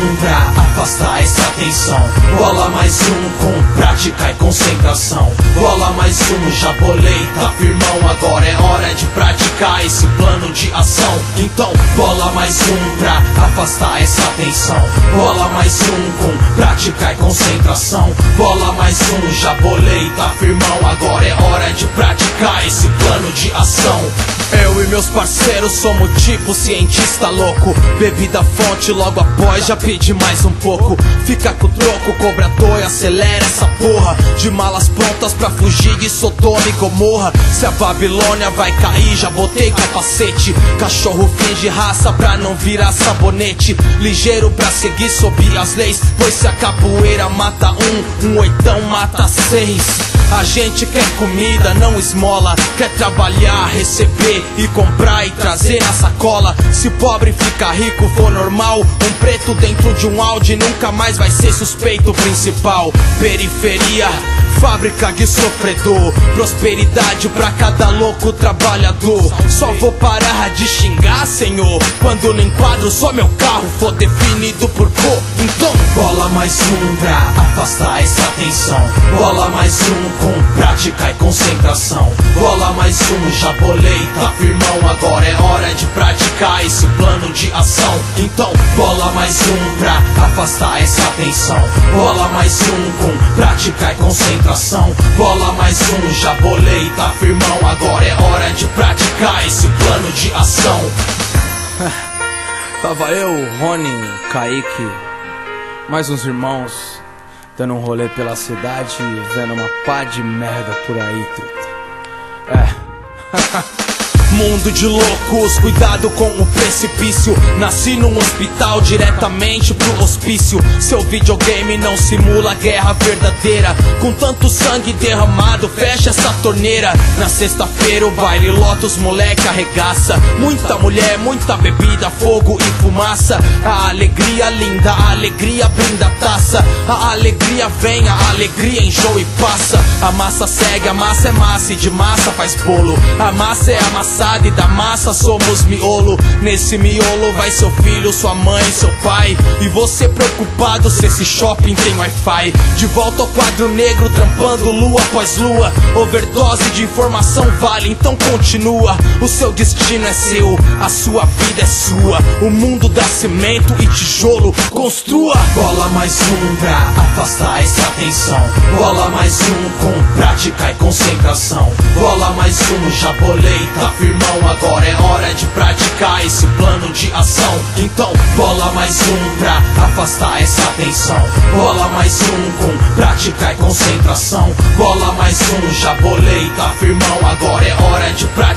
um pra afastar essa tensão. Bola mais um com prática e concentração. Bola mais um, já bolei, tá firmão. Agora é hora de praticar esse plano de ação. Então bola mais um pra afastar essa tensão. Bola mais um com prática e concentração. Bola mais um, já bolei, tá firmão. Agora é hora de praticar esse plano de ação. Eu e meus parceiros somos tipo cientista louco. Bebida fonte, logo após já pedi mais um pouco. Fica com o troco, cobrador e acelera essa porra. De malas prontas pra fugir de Sodoma e Gomorra. Se a Babilônia vai cair, já botei capacete. Cachorro finge raça pra não virar sabonete. Ligeiro pra seguir sob as leis, pois se a capoeira mata um oitão mata seis. A gente quer comida, não esmola. Quer trabalhar, receber e comprar e trazer na sacola. Se pobre fica rico for normal, um preto dentro de um Audi nunca mais vai ser suspeito principal. Periferia, fábrica de sofredor. Prosperidade pra cada louco trabalhador. Só vou parar de xingar, senhor, quando no enquadro só meu carro for definido por cor. Então bola mais um pra afastar essa tensão. Bola mais um com prática e concentração. Bola mais um, já bolei, tá firmão. Agora é hora de praticar esse plano de ação. Então bola mais um pra afastar essa tensão. Bola mais um com prática e concentração. Bola mais um, já bolei, tá firmão. Agora é hora de praticar esse plano de ação. Tava eu, Rony, Kaique, mais uns irmãos, dando um rolê pela cidade, vendo uma pá de merda por aí, truta. Mundo de loucos, cuidado com o precipício. Nasci num hospital, diretamente pro hospício. Seu videogame não simula guerra verdadeira. Com tanto sangue derramado, fecha essa torneira. Na sexta-feira o baile lota, os moleque arregaça. Muita mulher, muita bebida, fogo e fumaça. A alegria linda, a alegria brinda a taça. A alegria vem, a alegria enjoa e passa. A massa segue, a massa é massa e de massa faz bolo. A massa é amassada e da massa somos miolo. Nesse miolo vai seu filho, sua mãe, seu pai. E você preocupado se esse shopping tem Wi-Fi. De volta ao quadro negro, trampando lua após lua. Overdose de informação vale, então continua. O seu destino é seu, a sua vida é sua. O mundo dá cimento e tijolo, construa. Bola mais um pra afastar essa tensão. Bola mais um com prática e concentração. Bola mais um, já bolei, tá firmão. Agora é hora de praticar esse plano de ação. Então bola mais um pra afastar essa tensão. Bola mais um com prática e concentração. Bola mais um, já bolei, tá firmão. Agora é hora de praticar